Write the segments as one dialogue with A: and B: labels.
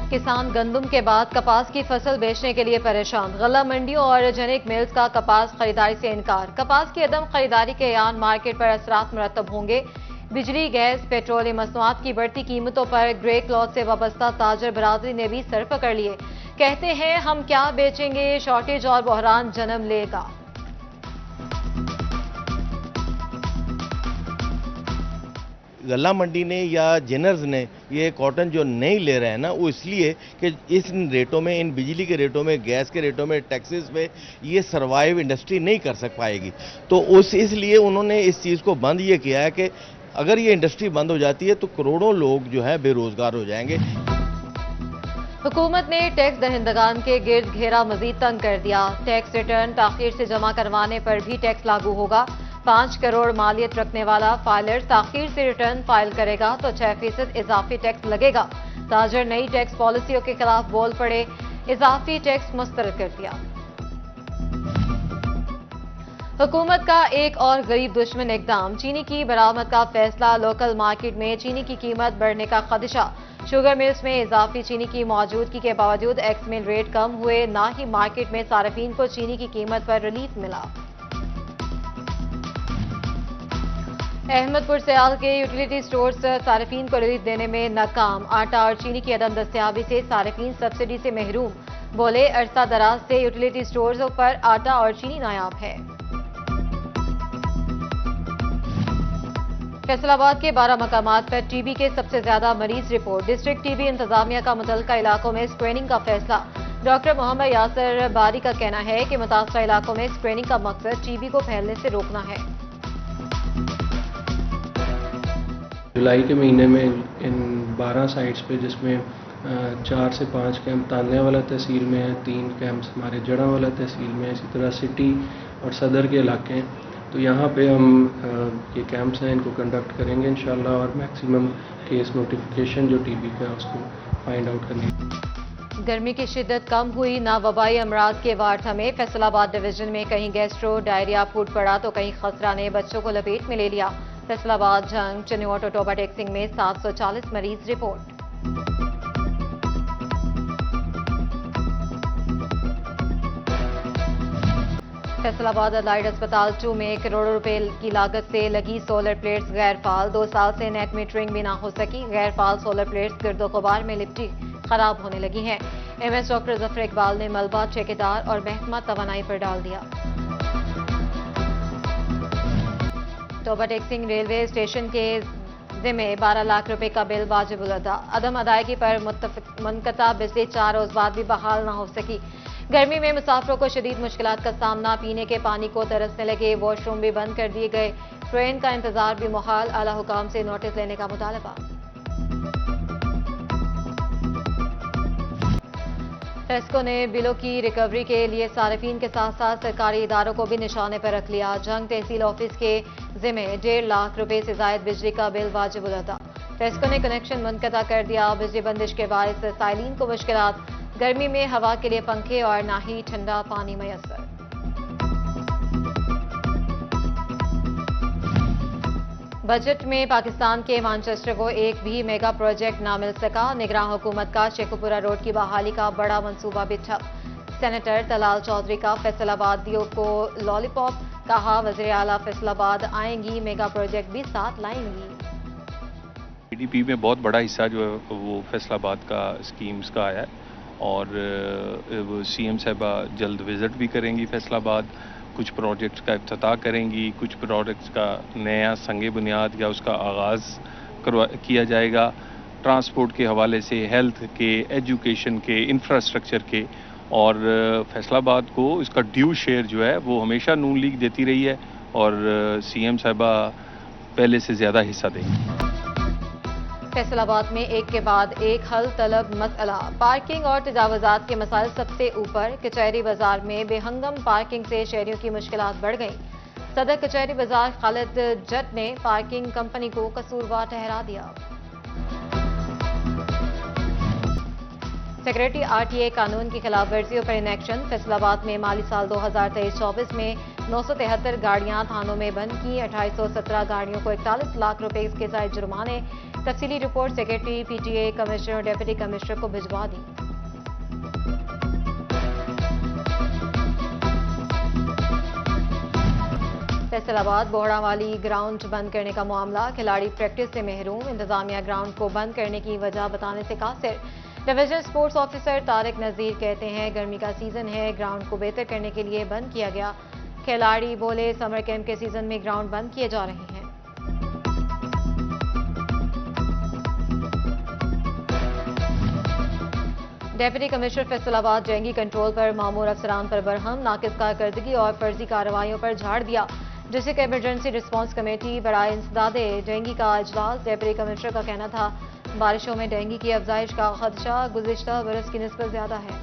A: किसान गंदम के बाद कपास की फसल बेचने के लिए परेशान। गल्ला मंडियों और जेनेरिक मिल्स का कपास खरीदारी से इनकार। कपास की अदम खरीदारी के यान मार्केट पर असरात मुरतब होंगे। बिजली, गैस, पेट्रोलियम मसनूआत की बढ़ती कीमतों पर ग्रे क्लॉथ से वाबस्ता ताजर बरादरी ने भी सर पकड़ लिए। कहते हैं हम क्या बेचेंगे, शॉर्टेज और बहरान जन्म लेगा।
B: गल्ला मंडी ने या जेनर्स ने ये कॉटन जो नहीं ले रहे हैं ना, वो इसलिए कि इस रेटों में, इन बिजली के रेटों में, गैस के रेटों में, टैक्सेस पे ये सर्वाइव इंडस्ट्री नहीं कर सक पाएगी। तो इसलिए उन्होंने इस चीज़ को बंद ये किया है कि अगर ये इंडस्ट्री बंद हो जाती है तो करोड़ों लोग जो है बेरोजगार हो जाएंगे।
A: हुकूमत ने टैक्स दहिंदगान के गिर्द घेरा मजीद तंग कर दिया। टैक्स रिटर्न ताखीर से जमा करवाने पर भी टैक्स लागू होगा। 5 करोड़ मालियत रखने वाला फाइलर ताखीर से रिटर्न फाइल करेगा तो 6% इजाफी टैक्स लगेगा। ताजर नई टैक्स पॉलिसियों के खिलाफ बोल पड़े, इजाफी टैक्स मुस्तरद कर दिया। हुकूमत का एक और गरीब दुश्मन इकदाम, चीनी की बरामद का फैसला। लोकल मार्केट में चीनी की कीमत बढ़ने का खदशा। शुगर मिल्स में इजाफी चीनी की मौजूदगी के बावजूद एक्स मिल रेट कम हुए, ना ही मार्केट में सार्फिन को चीनी की कीमत पर रिलीफ मिला। अहमदपुर सियाल के यूटिलिटी स्टोर्स सार्फिन को रिलीफ देने में नाकाम। आटा और चीनी की अदम दस्तयाबी से सार्फिन सब्सिडी से महरूम। बोले अरसा दराज से यूटिलिटी स्टोर्स पर आटा और चीनी नायाब है। फैसलाबाद के 12 मकामात पर टीबी के सबसे ज्यादा मरीज रिपोर्ट। डिस्ट्रिक्ट टीबी इंतजामिया का मुतल्लिका इलाकों में स्क्रीनिंग का फैसला। डॉक्टर मोहम्मद यासर बारी का कहना है कि मुतासरा इलाकों में स्क्रीनिंग का मकसद टीबी को फैलने से रोकना है।
C: जुलाई के महीने में इन 12 साइट्स पे, जिसमें 4 से 5 कैंप तालनेवाला तहसील में है, 3 कैंप्स हमारे जड़ांवाला तहसील में है, इसी तरह सिटी और सदर के इलाके हैं। तो यहाँ पे हम ये कैंप्स हैं, इनको कंडक्ट करेंगे इंशाल्लाह और मैक्सिमम केस नोटिफिकेशन जो टीबी का है उसको फाइंड आउट करने।
A: गर्मी की शिद्दत कम हुई, ना वबाई अमराज के वार थमे। फैसलाबाद डिवीजन में कहीं गैस्ट्रो डायरिया फूट पड़ा तो कहीं खसरा ने बच्चों को लपेट में ले लिया। फैसलाबाद, झंग, चिन्नौट और टोबा टेक्सिंग में 740 मरीज रिपोर्ट। फैसलाबाद एलाइड अस्पताल 2 में करोड़ों रुपए की लागत से लगी सोलर प्लेट्स गैर फाल। 2 साल से नेट मीटरिंग भी ना हो सकी। गैर फाल सोलर प्लेट्स गिरदो गुबार में लिपटी खराब होने लगी हैं। एमएस डॉक्टर जफर इकबाल ने मलबा ठेकेदार और महकमा तवानाई पर डाल दिया। टोबा टेक्सिंग रेलवे स्टेशन के जिम्मे 12 लाख रुपए का बिल वाजिब अदा। अदम अदायगी पर मुनक़ता बिजली 4 रोज बाद भी बहाल न हो सकी। गर्मी में मुसाफिरों को शदीद मुश्किलात का सामना। पीने के पानी को तरसने लगे, वॉशरूम भी बंद कर दिए गए। ट्रेन का इंतजार भी मुहाल। आला हुकाम से नोटिस लेने का मुतालबा। टेस्को ने बिलों की रिकवरी के लिए सार्फिन के साथ साथ सरकारी इदारों को भी निशाने पर रख लिया। जंग तहसील ऑफिस के जिम्मे 1.5 लाख रुपए से जायद बिजली का बिल वाजिब अदा। टेस्को ने कनेक्शन मुनक़ता कर दिया। बिजली बंदिश के बायस साइलिन को मुश्किलात। गर्मी में हवा के लिए पंखे और ना ही ठंडा पानी मैसर। बजट में पाकिस्तान के मैनचेस्टर को एक भी मेगा प्रोजेक्ट ना मिल सका। निगरान हुकूमत का शेखुपुरा रोड की बहाली का बड़ा मंसूबा भी ठप। सेनेटर तलाल चौधरी का फैसलाबादियों को लॉलीपॉप कहा। वज़ीर आला फैसलाबाद आएंगी, मेगा प्रोजेक्ट भी साथ लाएंगी।
D: जीडीपी में बहुत बड़ा हिस्सा जो है वो फैसलाबाद का स्कीम्स का आया है और सीएम साहबा जल्द विजिट भी करेंगी फैसलाबाद। कुछ प्रोजेक्ट्स का इफ्तिताह करेंगी, कुछ प्रोजेक्ट्स का नया संगे बुनियाद या उसका आगाज़ किया जाएगा। ट्रांसपोर्ट के हवाले से, हेल्थ के, एजुकेशन के, इंफ्रास्ट्रक्चर के, और फैसलाबाद को इसका ड्यू शेयर जो है वो हमेशा नून लीग देती रही है और सीएम साहबा पहले से ज़्यादा हिस्सा देंगी।
A: फैसलाबाद में एक के बाद एक हल तलब मसला। पार्किंग और तजावुजात के मसाइल सबसे ऊपर। कचहरी बाजार में बेहंगम पार्किंग से शहरियों की मुश्किलात बढ़ गई। सदर कचहरी बाजार खालिद जट ने पार्किंग कंपनी को कसूरवार ठहरा दिया। सेक्रेटरी आरटीए कानून की खिलाफ वर्जियों पर इनेक्शन। फैसलाबाद में माली साल 2023-24 में 973 गाड़ियां थानों में बंद की, 2817 गाड़ियों को 41 लाख रुपए के जायद जुर्माने। तफसीली रिपोर्ट सेक्रेटरी पीटीए, कमिश्नर और डिप्टी कमिश्नर को भिजवा दी। फैसलाबाद बोहड़ावाली ग्राउंड बंद करने का मामला, खिलाड़ी प्रैक्टिस से महरूम, इंतजामिया ग्राउंड को बंद करने की वजह बताने से कासिर। डिवीजन स्पोर्ट्स ऑफिसर तारिक नजीर कहते हैं गर्मी का सीजन है, ग्राउंड को बेहतर करने के लिए बंद किया गया। खिलाड़ी बोले समर कैंप के सीजन में ग्राउंड बंद किए जा रहे हैं। डेप्यूटी कमिश्नर फैसलाबाद जंगी कंट्रोल पर मामूर अफसरान पर बरहम, नाकिस कारकर्दगी और फर्जी कार्रवाइयों पर झाड़ दिया। डिस्ट्रिक्ट इमरजेंसी रिस्पांस कमेटी बराए इंसदादे डेंगू का इजलास, डेप्यूटी कमिश्नर का कहना था बारिशों में डेंगू की अफजाइश का खदशा गुज़िश्ता बरस की निस्बत ज्यादा है।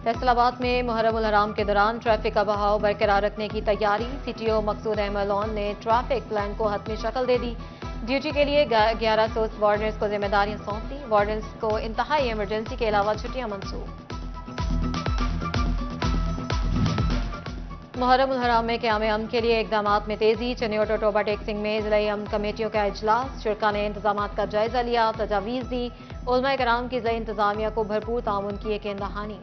A: फैसलाबाद में मुहर्रम उल हराम के दौरान ट्रैफिक का बहाव बरकरार रखने की तैयारी, सीटीओ मकसूद अहमद लॉन ने ट्रैफिक प्लान को हतमी शक्ल दे दी। ड्यूटी के लिए 1100 वार्डनर्स को जिम्मेदारियां सौंप दी, वार्डनर्स को इंतहाई इमरजेंसी के अलावा छुट्टियां मंसूब। मुहर्रम उल हराम में क़याम अमन के लिए इक़दामात में तेजी, चनियोट और टोबा टेक्सिंग में ज़िला अमन कमेटियों का इजलास, शुरा ने इंतजामात का जायजा लिया, तजावीज़ दी, उलमा कराम की ज़िला इंतजामिया को भरपूर ताउन की यकीन दहानी।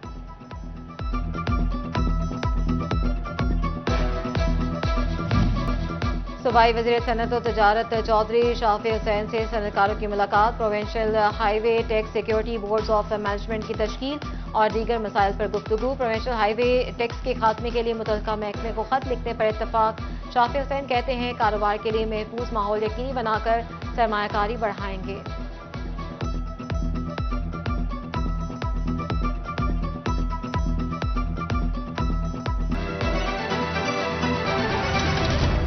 A: सूबाई वज़ीर सनअत और तजारत चौधरी शाफी हुसैन से सनअतकारों की मुलाकात, provincial highway tax security boards of management की तश्कील और दीगर मसाइल पर गुफ्तगू। प्रोविंशियल हाईवे टैक्स के खात्मे के लिए मुतल्लिका महकमे को खत लिखने पर इत्तफाक। शाफी हुसैन कहते हैं कारोबार के लिए महफूज माहौल यकीनी बनाकर सरमायाकारी बढ़ाएंगे।